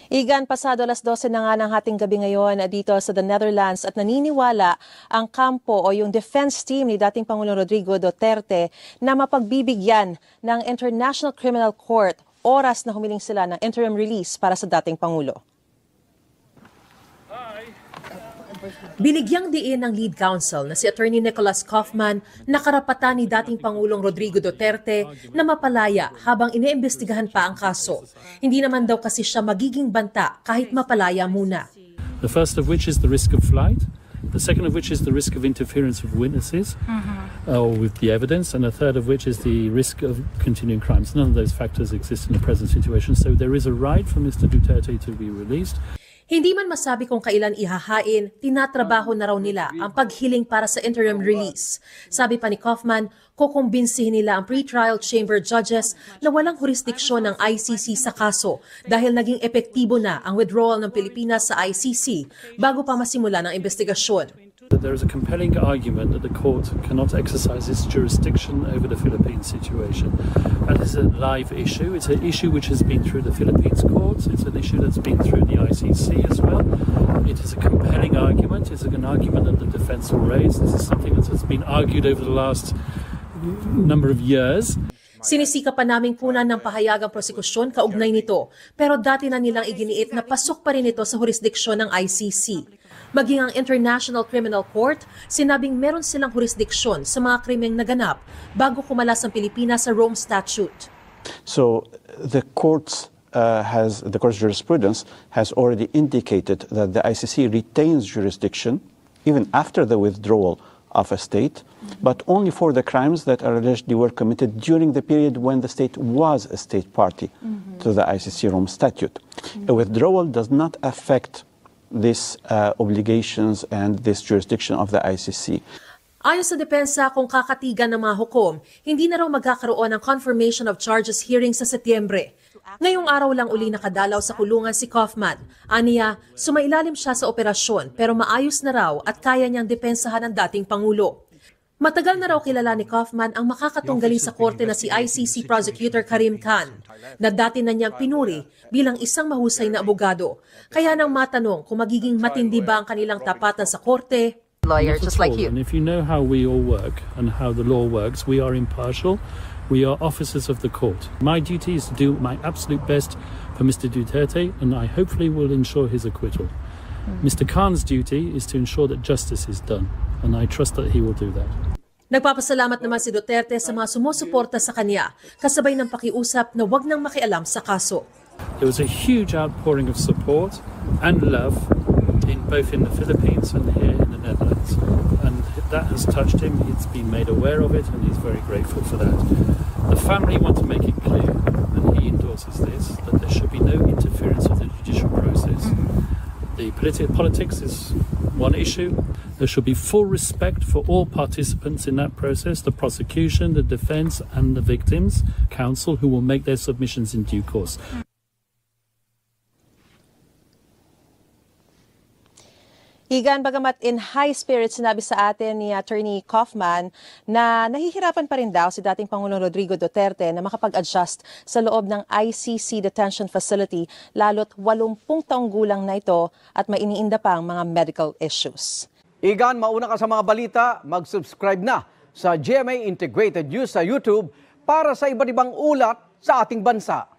Igan, pasado alas 12 na nga ng hating gabi ngayon dito sa the Netherlands at naniniwala ang kampo o yung defense team ni dating Pangulong Rodrigo Duterte na mapagbibigyan ng International Criminal Court oras na humiling sila ng interim release para sa dating Pangulo. Binigyang diin ng lead counsel na si Attorney Nicholas Kaufman na karapatan ni dating Pangulong Rodrigo Duterte na mapalaya habang iniimbestigahan pa ang kaso. Hindi naman daw kasi siya magiging banta kahit mapalaya muna. The first of which is the risk of flight, the second of which is the risk of interference of witnesses with the evidence, and a third of which is the risk of continuing crimes. None of those factors exist in the present situation, so there is a right for Mr. Duterte to be released. Hindi man masabi kung kailan ihahain, tinatrabaho na raw nila ang paghiling para sa interim release. Sabi pa ni Kaufman, kukumbinsihin nila ang pre-trial chamber judges na walang jurisdiksyon ng ICC sa kaso dahil naging epektibo na ang withdrawal ng Pilipinas sa ICC bago pa masimula ng investigasyon. There is a compelling argument that the court cannot exercise its jurisdiction over the Philippine situation. That is a live issue. It's an issue which has been through the Philippines courts. It's an issue that's been through the ICC as well. It is a compelling argument. It's an argument that the defense will raise. This is something that has been argued over the last number of years. Sinisika pa naming kunan ng pahayagang prosekusyon kaugnay nito, pero dati na nilang iginiit na pasok pa rin ito sa jurisdiksyon ng ICC. Maging ang International Criminal Court, sinabing meron silang jurisdiksyon sa mga krimeng naganap bago kumalas ang Pilipinas sa Rome Statute. So the court's jurisprudence has already indicated that the ICC retains jurisdiction even after the withdrawal of a state, but only for the crimes that are allegedly were committed during the period when the state was a state party to the ICC Rome Statute. A withdrawal does not affect these obligations and this jurisdiction of the ICC. Ayon sa depensa, kung kakatigan ng mga hukom, hindi na raw magkakaroon ng confirmation of charges hearing sa Setyembre. Ngayong araw lang uli nakadalaw sa kulungan si Kaufman. Aniya, sumailalim siya sa operasyon pero maayos na raw at kaya niyang depensahan ang dating Pangulo. Matagal na raw kilala ni Kaufman ang makakatunggali sa korte na si ICC Prosecutor Karim Khan, na dati na niyang pinuri bilang isang mahusay na abogado. Kaya nang matanong kung magiging matindi ba ang kanilang tapatan sa korte, lawyer just like you. And if you know how we all work and how the law works, we are impartial. We are officers of the court. My duty is to do my absolute best for Mr. Duterte, and I hopefully will ensure his acquittal. Mr. Khan's duty is to ensure that justice is done, and I trust that he will do that. Nagpapasalamat naman si Duterte sa mga sumusuporta sa kanya, kasabay ng pakiusap na wag nang makialam sa kaso. There was a huge outpouring of support and love both in the Philippines and here in the Netherlands, and that has touched him. He's been made aware of it, and he's very grateful for that. The family want to make it clear, and he endorses this, that there should be no interference of the judicial process. The politics is one issue. There should be full respect for all participants in that process, the prosecution, the defense, and the victims' counsel, who will make their submissions in due course. Igan, bagamat in high spirits, sinabi sa atin ni Attorney Kaufman na nahihirapan pa rin daw si dating Pangulong Rodrigo Duterte na makapag-adjust sa loob ng ICC detention facility, lalo't 80 taong gulang na ito at may iniinda pa ang mga medical issues. Igan, mauna ka sa mga balita, mag-subscribe na sa GMA Integrated News sa YouTube para sa iba't ibang ulat sa ating bansa.